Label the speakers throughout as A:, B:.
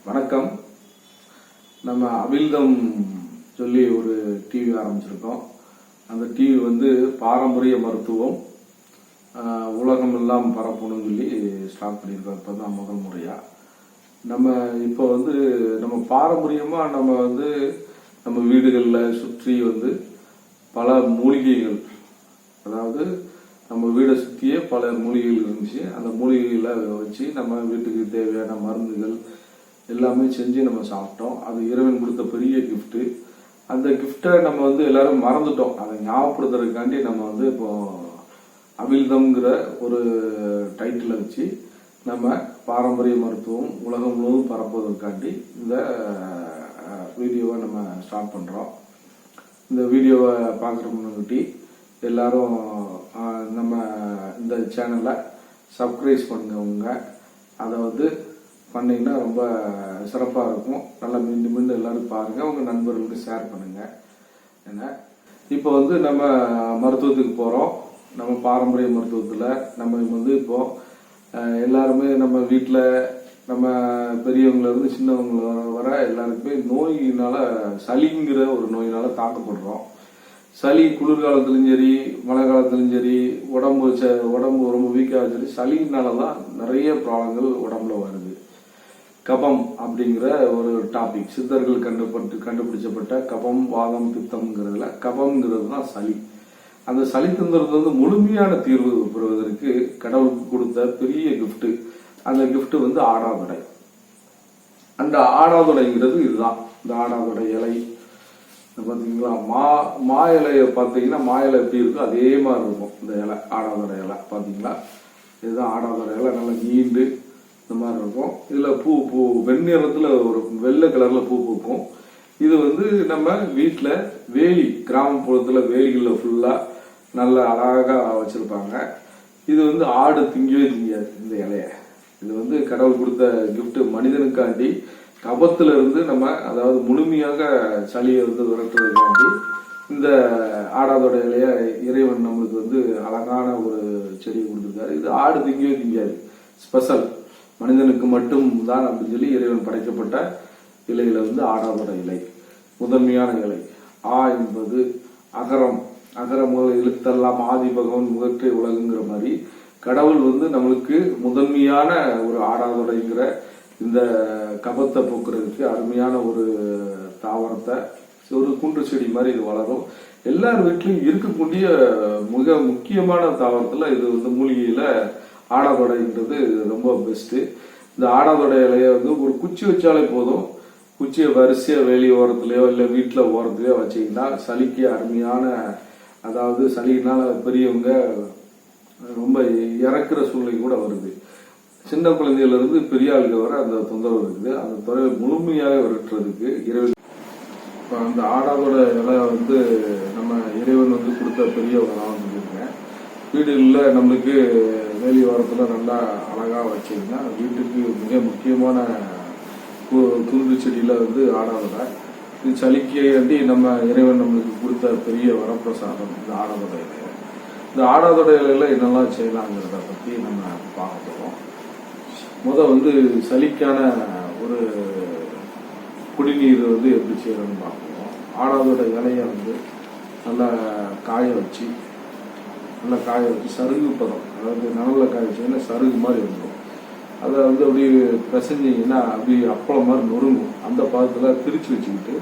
A: வணக்கம். நம்ம அவிழ்தம் சொல்லி ஒரு டிவி ஆரம்பிச்சிருக்கோம். அந்த டிவி வந்து பாரம்பரிய மருத்துவம் உலகம் எல்லாம் பரப்பணும்னு சொல்லி ஸ்டார்ட் பண்ணியிருக்கோம். இப்போ தான் முதல் முறையா நம்ம இப்போ வந்து நம்ம பாரம்பரியமா நம்ம வீடுகளில் சுற்றி பல மூலிகைகள், அதாவது நம்ம வீடை சுற்றியே பல மூலிகைகள் இருந்துச்சு. அந்த மூலிகைகளை வச்சு நம்ம வீட்டுக்கு தேவையான மருந்துகள் எல்லாமே செஞ்சு நம்ம சாப்பிட்டோம். அது இறைவன் கொடுத்த பெரிய கிஃப்ட். அந்த கிஃப்டை நம்ம எல்லாரும் மறந்துட்டோம். அதை ஞாபகப்படுத்துறதுக்காண்டி நம்ம இப்போ அவிழ்தம்ங்கிற ஒரு டைட்டிலை வச்சு நம்ம பாரம்பரிய மருத்துவம் உலகம் முழுவதும் பரப்புவதற்காண்டி இந்த வீடியோவை நம்ம ஸ்டார்ட் பண்ணுறோம். இந்த வீடியோவை பார்க்குற முன்னாடி எல்லாரும் நம்ம இந்த சேனலை சப்ஸ்கிரைப் பண்ணுங்க. அதை பண்ணிங்கன்னா ரொம்ப சிறப்பாக இருக்கும். நல்லா மீண்டும் மீண்டும் எல்லாரும் பாருங்கள், உங்கள் நண்பர்களுக்கு ஷேர் பண்ணுங்கள். ஏன்னா இப்போ நம்ம மருத்துவத்துக்கு போகிறோம். நம்ம பாரம்பரிய மருத்துவத்தில் நம்ம இப்போ எல்லாருமே நம்ம வீட்டில் நம்ம பெரியவங்கலேருந்து சின்னவங்கள வர எல்லாருக்குமே நோயினால சளிங்கிற ஒரு நோயினால தாக்கப்படுறோம். சளி குளிர்காலத்துலையும் சரி மழை காலத்துலையும் சரி உடம்பு ரொம்ப வீக்காக சரி சளினாலதான் நிறைய ப்ராப்ளங்கள் உடம்புல வருது. கபம் அப்படிங்கிற ஒரு டாபிக், சித்தர்கள் கண்டுபிடிச்சப்பட்ட கபம் வாதம் பித்தம்ங்கிறதுல கபம்ங்கிறது தான் சளி. அந்த சளி தொந்தரவு முழுமையான தீர்வு பெறுவதற்கு கடவுளுக்கு கொடுத்த பெரிய கிஃப்ட். அந்த கிஃப்ட் ஆடாதொடை. அந்த ஆடாதொடைங்கிறது இதுதான். இந்த ஆடாதொடை இலை பார்த்தீங்களா, மா இலையை பார்த்தீங்கன்னா மா இலை எப்படி இருக்கும் அதே மாதிரி இருக்கும். இந்த இலை ஆடாதொடை இலை பார்த்தீங்களா, இதுதான் ஆடாதொடை இலை. நல்லா நீண்டு இந்த மாதிரி இருக்கும். இதுல பூ வெண்ணிறத்துல ஒரு வெள்ளை கலர்ல பூ பூக்கும். இது நம்ம வீட்டுல வேலி, கிராமப்புறத்துல வேலிகள்ல ஃபுல்லா நல்ல அழகா வச்சிருப்பாங்க. இது ஆடு திங்கவே திங்காது இந்த இலைய. இது கடவுள் கொடுத்த கிஃப்ட் மனிதனுக்காண்டி கபத்துல இருந்து நம்ம, அதாவது முழுமையாக சளியை விரட்டுறதுக்காண்டி இந்த ஆடாதோட இலைய இறைவன் நம்மளுக்கு அழகான ஒரு செடியை கொடுத்துருக்காரு. இது ஆடு திங்கவே திங்காது, ஸ்பெஷல் மனிதனுக்கு மட்டும் தான் அப்படின்னு சொல்லி இறைவன் படைக்கப்பட்ட இலையில ஆடாதோட இலை முதன்மையான இலை. ஆ என்பது அகரம். அகரம் எழுத்தெல்லாம் ஆதி பகவன் முகற்றை உலகுங்கிற மாதிரி கடவுள் நம்மளுக்கு முதன்மையான ஒரு ஆடாதொடைங்கிற இந்த கபத்தை போக்குறதுக்கு அருமையான ஒரு தாவரத்தை, ஒரு குன்று செடி மாதிரி இது வளரும். எல்லார் வீட்லயும் இருக்கக்கூடிய மிக முக்கியமான தாவரத்துல இது மூலிகையில ஆடாதொடைன்றது ரொம்ப பெஸ்ட். இந்த ஆடாதொடை இலைய ஒரு குச்சி வச்சாலே போதும். குச்சியை வரிசையா வேலி ஓரத்துலயோ இல்ல வீட்டுல ஓரத்துலயோ வச்சீங்கன்னா சளிக்கு அருமையான, அதாவது சளினால பெரியவங்க ரொம்ப இறக்குற சூழ்நிலை கூட வருது. சின்ன குழந்தையில இருந்து பெரிய ஆளுக்கு வர அந்த தொந்தரவு இருக்குது. அந்த தொலைவை முழுமையாக விரட்டுறதுக்கு இறைவன் அந்த ஆடாதோட இலை நம்ம இறைவன் கொடுத்த பெரிய உணவாக சொல்லியிருக்கேன். வீடுகளில் நம்மளுக்கு வேலி ஓரத்துல நல்லா அழகா வச்சீங்கன்னா வீட்டுக்கு மிக முக்கியமான குருவி செடியில ஆடாதொடை. இது சளிக்காண்டி நம்ம இறைவன் நம்மளுக்கு கொடுத்த பெரிய வரப்பிரசாதம் இந்த ஆடாதொடை இலைய. இந்த ஆடாதொடை இலையில என்னெல்லாம் செய்யலாங்கிறத பத்தி நம்ம பார்க்க போறோம். சளிக்கான ஒரு குடிநீர் எப்படி செய்யறதுன்னு பார்ப்போம். ஆடாதோட இலைய நல்லா காய வச்சு சருகு பதம், அதாவது நனவுல காய வச்சீங்கன்னா சருகு மாதிரி வந்துடும். அதை அப்படி பிசைஞ்சிங்கன்னா அப்படி அப்பளம் மாதிரி நொறுங்கும். அந்த பதத்துல திரிச்சு வச்சுக்கிட்டு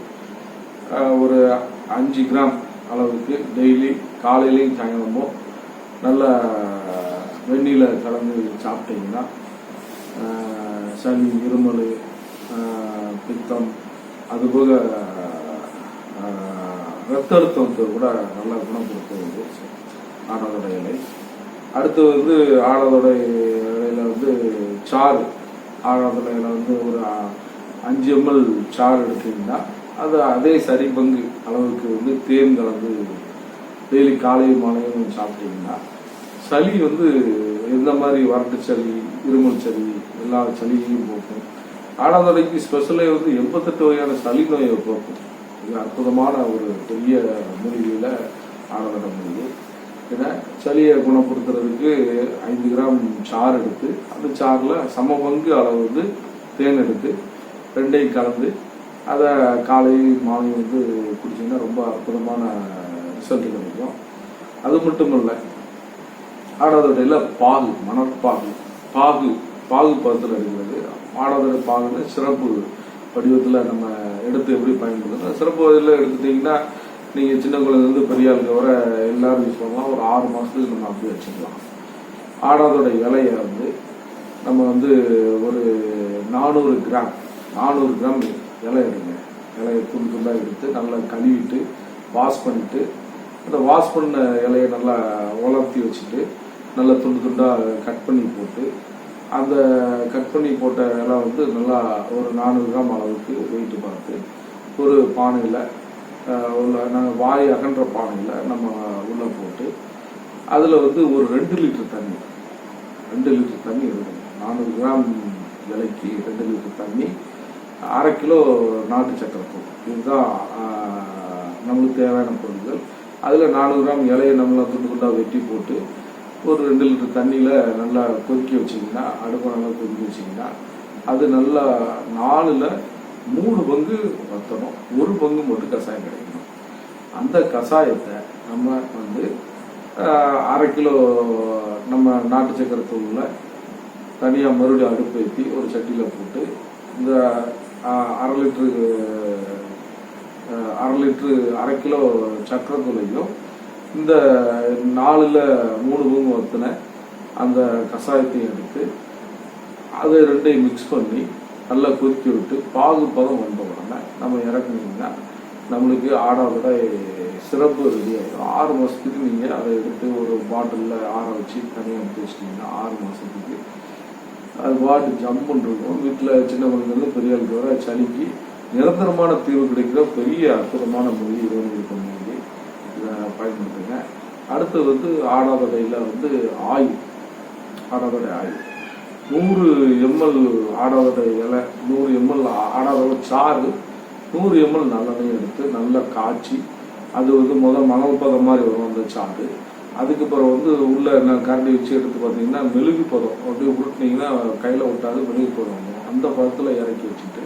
A: ஒரு 5 கிராம் அளவுக்கு டெய்லி காலையிலையும் சாயங்காலமும் நல்ல வெந்நீல கலந்து சாப்பிட்டீங்கன்னா சளி, இருமல், பித்தம், அதுபோக ரத்த அழுத்தத்தை கூட நல்லா குணப்படுத்துவது ஆடாதொடை இலை. அடுத்து ஆடாதொடை இலையில சாறு. ஆடாதொடை இலை ஒரு 5 ml சாறு எடுத்தீங்கன்னா அது அதே சரி பங்கு அளவுக்கு தேன் கலந்து டெய்லி காலையும் மாலையும் சாப்பிட்டீங்கன்னா சளி எந்த மாதிரி வறட்டு சளி, இருமல் சளி, எல்லா சளியையும் போக்கும். ஆடாதொடைக்கு ஸ்பெஷலே 88 வகையான சளி நோயை போக்கும். இது அற்புதமான ஒரு பெரிய மூலிகையில ஆடாதொடை மூலிகை. ஏன்னா சளியை குணப்படுத்துறதுக்கு 5 கிராம் சாறு எடுத்து அந்த சாறுல சம பங்கு அளவு தேன் எடுத்து ரெண்டையும் கலந்து அதை காலை மாலை வந்து குடிச்சிங்கன்னா ரொம்ப அற்புதமான ரிசல்ட் கிடைக்கும். அது மட்டும் இல்லை, ஆடாதொடையில் பாகு, மணற்பாகு, பாகு பதத்தில் இருக்கிறது. ஆடாதொடை பாகுன்னு சிறப்பு வடிவத்தில் நம்ம எடுத்து எப்படி பயன்படுத்தணும். சிறப்பு வடிவில் எடுத்துட்டிங்கன்னா நீங்கள் சின்ன குழந்தைலேருந்து பெரிய ஆளுக்கு வர எல்லாரும் யூஸ் பண்ணலாம். ஒரு 6 மாதத்துக்கு நம்ம அப்படியே வச்சுக்கலாம். ஆடாதோட இலையை வந்து நம்ம வந்து ஒரு 400 கிராம் இலை எடுங்க. இலையை துண்டாக எடுத்து நல்லா கழுவிட்டு வாஷ் பண்ணிவிட்டு, அந்த வாஷ் பண்ண இலையை நல்லா உலர்த்தி வச்சுட்டு நல்லா துண்டாக கட் பண்ணி போட்டு, அந்த கட் பண்ணி போட்ட இலை வந்து நல்லா ஒரு 400 கிராம் அளவுக்கு வெயிட்டு பார்த்து ஒரு பானையில் நாங்கள் வாய் அகன்ற பானையில் நம்ம உள்ளே போட்டு அதில் வந்து ஒரு 2 லிட்டர் தண்ணி எடுக்கணும். 400 கிராம் இலைக்கு 2 லிட்டர் தண்ணி, 1/2 கிலோ நாட்டு சக்கரை தூள், இதுதான் நம்மளுக்கு தேவையான பொருட்கள். அதில் 400 கிராம் இலையை நம்மளை துண்டாக வெட்டி போட்டு ஒரு 2 லிட்டர் தண்ணியில் நல்லா கொதிக்க வச்சிங்கன்னா, அடுப்பை நல்லா கொதிக்க வச்சிங்கன்னா, அது நல்லா 4ல் 3 பங்கு வற்றணும், 1 பங்கு மட்டும் கஷாயம் கிடைக்கணும். அந்த கஷாயத்தை நம்ம வந்து 1/2 கிலோ நம்ம நாட்டு சக்கரை தூளில் தனியாக மறுபடியும் அடுப்பு ஏற்றி ஒரு சட்டியில் போட்டு இந்த 1/2 கிலோ சக்கரை தூளையும் இந்த 4ல் 3 பங்கு வற்றின அந்த கஷாயத்தையும் எடுத்து அதை ரெண்டையும் மிக்ஸ் பண்ணி நல்லா கொதிக்க விட்டு பாகு பதம் வந்த உடனே நம்ம இறக்குனீங்கன்னா நம்மளுக்கு ஆடாதோட சிறப்பு ரெடி ஆகிடும். 6 மாதத்துக்கு நீங்கள் அதை எடுத்து ஒரு பாட்டிலில் ஆற வச்சு தனியாக எடுத்து வச்சிட்டிங்கன்னா 6 மாதத்துக்கு அது பாட்டு ஜம்முன்னு இருக்கும். வீட்டில் சின்ன குழந்தைங்க பெரிய ஆளுக்கு வர சளிக்கு நிரந்தரமான தீர்வு கிடைக்கிற பெரிய அற்புதமான மொழி இருக்க மொழி, இதை பயன்படுத்துங்க. அடுத்து வந்து ஆடாதொடையில் வந்து ஆடாதொடை ஆயில் 100 ml ஆடாதொடை இலை, 100 ml ஆடாதொடை சாறு, 100 ml நல்லெண்ணெய் எடுத்து நல்லா காய்ச்சி, அது வந்து மணல் பதம் மாதிரி வரும் அந்த சாறு. அதுக்கு பிறகு வந்து உள்ள கரண்டி வச்சு எடுத்து பார்த்தீங்கன்னா மெழுகு பதம், அப்படியே உருட்டினீங்கன்னா கையில் விட்டாது மெழுகு பதம் வரும். அந்த பதத்தில் இறக்கி வச்சுட்டு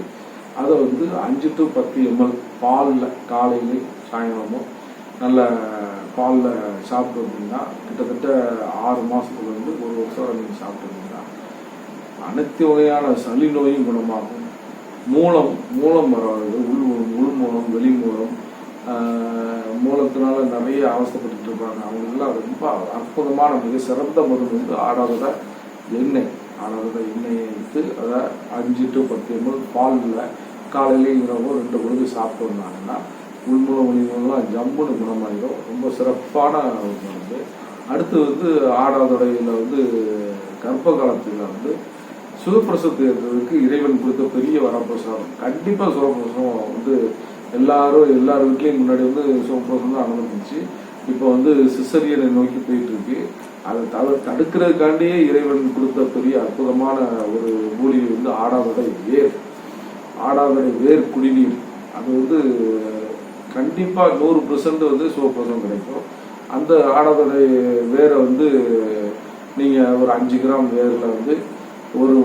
A: அதை வந்து 5 to 10 ml பாலில் காலையிலையும் சாயங்காலமும் நல்ல பாலில் சாப்பிட்டு வந்தீங்கன்னா கிட்டத்தட்ட 6 மாதத்துல இருந்து 1 வருஷம் வரை நீங்கள் சாப்பிட்டுருந்தீங்கன்னா அனைத்து வகையான சளி நோயும் குணமாகும். மூலம் வராது, உள் மூலம், வெளி மூலம், மூலத்தினால நிறைய அவசரப்பட்டு இருப்பாங்க. அவங்களுக்குலாம் ரொம்ப அற்புதமான மிக சிறந்த மருந்து வந்து ஆடாதோட எண்ணெயை எடுத்து அதை 5 to 10 ml பாலில் காலையிலேயும் இரவும் 2 பொழுது சாப்பிட்டு வந்தாங்கன்னா உள்மூலம் வெளிமூலம்லாம் ஜம்முன்னு குணமாயிடும். ரொம்ப சிறப்பான ஒரு மருந்து. அடுத்து வந்து ஆடாதொடையில் வந்து கர்ப்ப காலத்தில் வந்து சுகப்பிரசவத்தை ஏற்பதற்கு இறைவன் கொடுத்த பெரிய வரப்பிரசாதம். கண்டிப்பாக சுகப்பிரசவம் வந்து எல்லார் வீட்லேயும் முன்னாடி வந்து சுகப்பிரசவம் தான் நடந்துருந்துச்சு. இப்போ வந்து சிசரியனை நோக்கி போயிட்டு இருக்கு. அதை தடுக்கிறதுக்காண்டியே இறைவன் கொடுத்த பெரிய அற்புதமான ஒரு மூலிகை வந்து ஆடாதொடை வேர் குடிநீர். அது வந்து கண்டிப்பாக 100% வந்து சுகப்பிரசவம் கிடைக்கும். அந்த ஆடாதொடை வேரை வந்து நீங்கள் ஒரு 5 கிராம் வேரில் வந்து ஒரு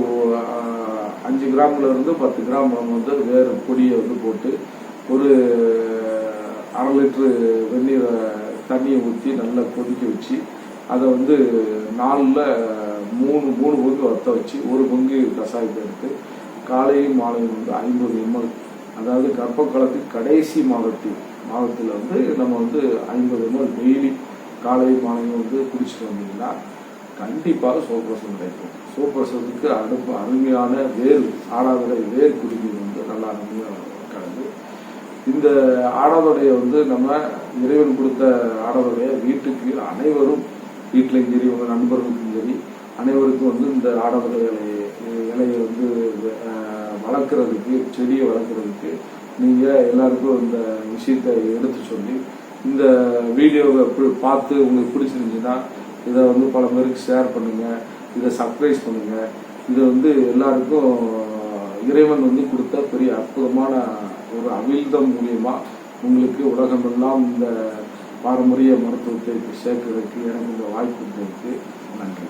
A: 5 கிராம்ல இருந்து 10 கிராம் நம்ம வந்து வேறு பொடியை வந்து போட்டு ஒரு 1/2 லிட்டரு வெந்நீரை தண்ணியை ஊற்றி நல்லா கொதிக்க வச்சு அதை வந்து 4ல் 3 பங்கு வற்ற வச்சு 1 பங்கு கஷாயத்தை எடுத்து காலையும் மாலையும் வந்து 50 ml, அதாவது கர்ப்ப காலத்துக்கு கடைசி மாதத்தில் வந்து நம்ம வந்து 50 ml டெய்லி காலையும் மாலையும் வந்து குடிச்சிட்டு வந்தீங்கன்னா கண்டிப்பாக சுகப்பிரசவம் கிடைக்கும். சுகப்பிரசவத்துக்கு அருமையான ஆடாதொடை வேர் குடிநீர் வந்து நல்லா அருமையாக கலந்து இந்த ஆடாதொடையை வந்து நம்ம இறைவன் கொடுத்த ஆடாதொடையை வீட்டுக்கு அனைவரும், வீட்டிலையும் சரி உங்கள் நண்பர்களுக்கும் சரி அனைவருக்கும் வந்து இந்த ஆடாதொடை இலையை வந்து வளர்க்குறதுக்கு, செடியை வளர்க்குறதுக்கு நீங்கள் எல்லாருக்கும் இந்த விஷயத்தை எடுத்து சொல்லி இந்த வீடியோவை பார்த்து உங்களுக்கு பிடிச்சிருந்துச்சுன்னா இதை வந்து பல பேருக்கு ஷேர் பண்ணுங்கள், இதை சப்ஸ்கிரைப் பண்ணுங்கள். இதை வந்து எல்லாருக்கும் இறைவன் வந்து கொடுத்த பெரிய அற்புதமான ஒரு அமிழ்தம் மூலியமாக உங்களுக்கு உலகமெல்லாம் இந்த பாரம்பரிய மருத்துவத்தை சேர்க்கிறதுக்கு எனக்கு இந்த வாய்ப்பு கொடுத்ததுக்கு நன்றி.